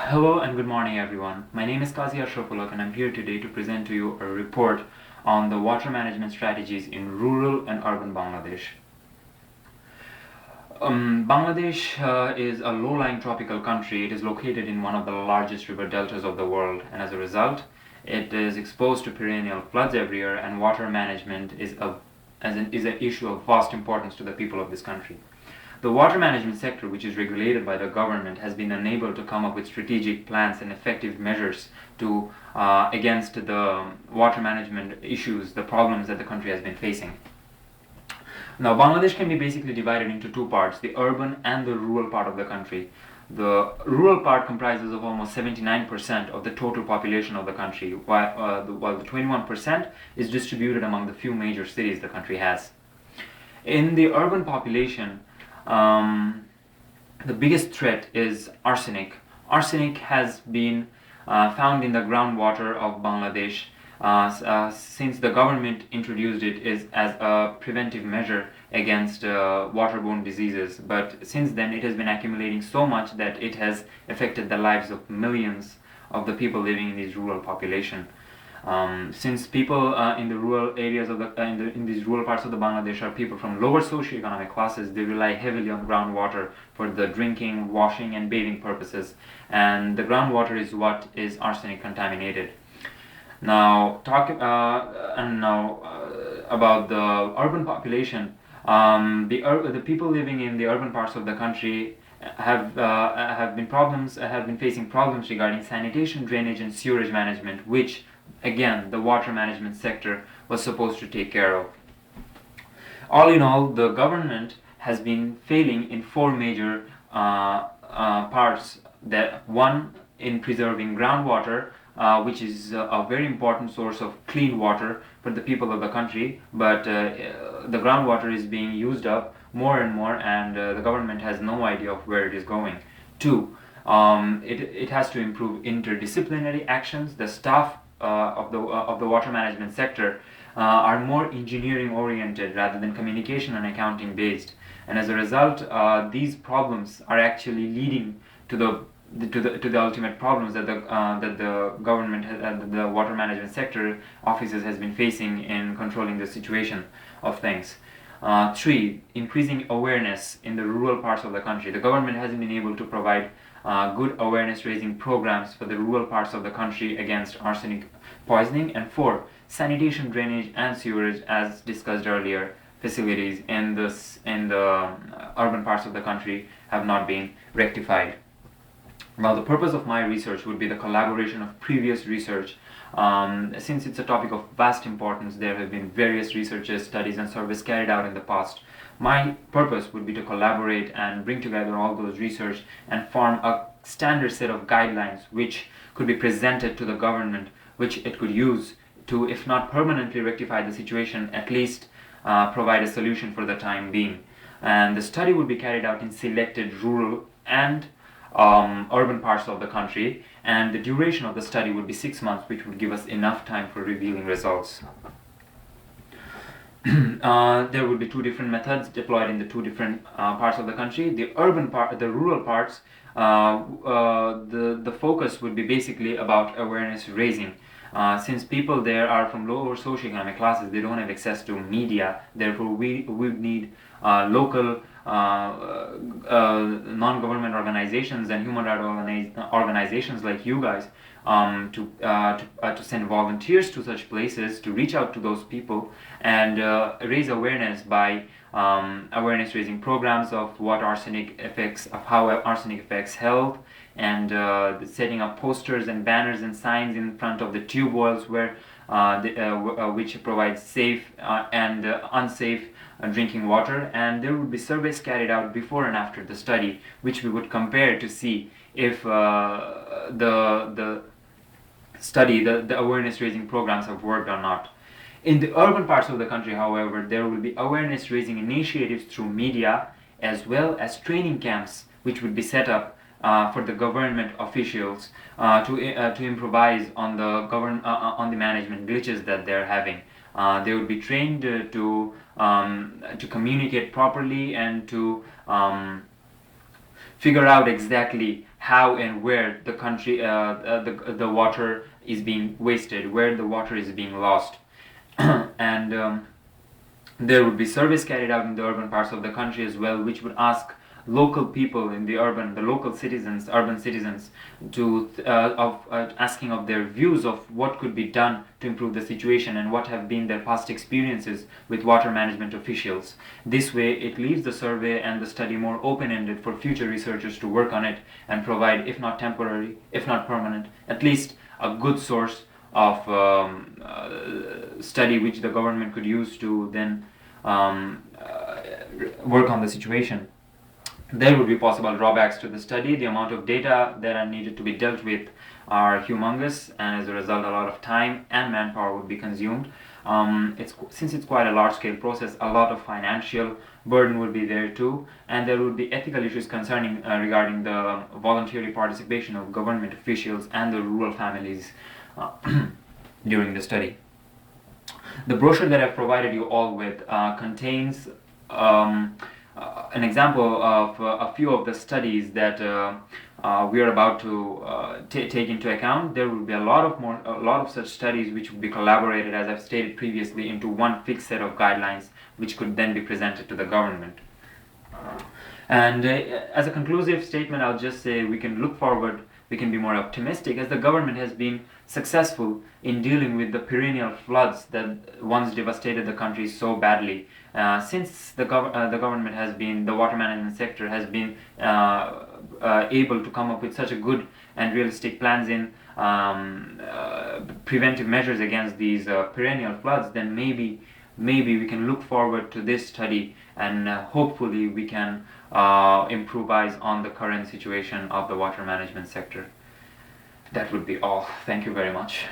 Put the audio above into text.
Hello and good morning everyone. My name is Kazi Ashrafullah and I'm here today to present to you a report on the water management strategies in rural and urban Bangladesh. Bangladesh is a low-lying tropical country. It is located in one of the largest river deltas of the world, and as a result, it is exposed to perennial floods every year, and water management is an issue of vast importance to the people of this country. The water management sector, which is regulated by the government, has been unable to come up with strategic plans and effective measures to against the water management issues, the problems that the country has been facing. Now, Bangladesh can be basically divided into two parts, the urban and the rural part of the country. The rural part comprises of almost 79% of the total population of the country, while the 21% is distributed among the few major cities the country has. In the urban population, the biggest threat is arsenic. Arsenic has been found in the groundwater of Bangladesh since the government introduced it as a preventive measure against waterborne diseases. But since then, it has been accumulating so much that it has affected the lives of millions of the people living in this rural population. Since people in the rural areas of in these rural parts of the Bangladesh are people from lower socioeconomic classes, they rely heavily on groundwater for the drinking, washing, and bathing purposes, and the groundwater is what is arsenic contaminated. Now, about the urban population. The people living in the urban parts of the country have been facing problems regarding sanitation, drainage, and sewerage management, which again the water management sector was supposed to take care of. All in all, the government has been failing in four major parts. That one, in preserving groundwater, which is a very important source of clean water for the people of the country, but the groundwater is being used up more and more, and the government has no idea of where it is going. Two, it has to improve interdisciplinary actions. The staff of the water management sector are more engineering oriented rather than communication and accounting based, and as a result, these problems are actually leading to the ultimate problems that the government the water management sector offices has been facing in controlling the situation of things. Three, increasing awareness in the rural parts of the country. The government hasn't been able to provide good awareness raising programs for the rural parts of the country against arsenic poisoning. And four, sanitation, drainage, and sewerage, as discussed earlier, facilities in the urban parts of the country have not been rectified. Now, the purpose of my research would be the collaboration of previous research. Since it's a topic of vast importance, there have been various researches, studies, and surveys carried out in the past. My purpose would be to collaborate and bring together all those research and form a standard set of guidelines which could be presented to the government, which it could use to, if not permanently rectify the situation, at least provide a solution for the time being. And the study would be carried out in selected rural and urban parts of the country, and the duration of the study would be 6 months, which would give us enough time for revealing results. There would be two different methods deployed in the two different parts of the country. The urban part, the rural parts, the focus would be basically about awareness raising. Since people there are from lower socioeconomic classes, they don't have access to media. Therefore, we would need local non-government organizations and human rights organizations like you guys to send volunteers to such places to reach out to those people and raise awareness by awareness raising programs of what arsenic affects, of how arsenic affects health, and setting up posters and banners and signs in front of the tube wells where which provides safe and unsafe drinking water. And there would be surveys carried out before and after the study, which we would compare to see if the awareness raising programs have worked or not. In the urban parts of the country, however, there will be awareness raising initiatives through media as well as training camps, which would be set up for the government officials to improvise on the management glitches that they're having. They would be trained to communicate properly and to figure out exactly how and where the country the water is being wasted, where the water is being lost. And there would be surveys carried out in the urban parts of the country as well, which would ask local people in the local citizens, urban citizens, to asking of their views of what could be done to improve the situation and what have been their past experiences with water management officials. This way, it leaves the survey and the study more open-ended for future researchers to work on it and provide, if not temporary, if not permanent, at least a good source of study which the government could use to then work on the situation. There would be possible drawbacks to the study. The amount of data that are needed to be dealt with are humongous, and as a result a lot of time and manpower would be consumed. Since it's quite a large-scale process, a lot of financial burden would be there too, and there would be ethical issues concerning regarding the voluntary participation of government officials and the rural families during the study. The brochure that I've provided you all with contains an example of a few of the studies that we are about to take into account. There will be a lot of such studies which will be collaborated, as I've stated previously, into one fixed set of guidelines which could then be presented to the government. And as a conclusive statement, I'll just say we can look forward, we can be more optimistic, as the government has been successful in dealing with the perennial floods that once devastated the country so badly. Since the government has been, the water management sector has been able to come up with such a good and realistic plans in preventive measures against these perennial floods, then maybe we can look forward to this study, and hopefully we can improvise on the current situation of the water management sector. That would be all. Thank you very much.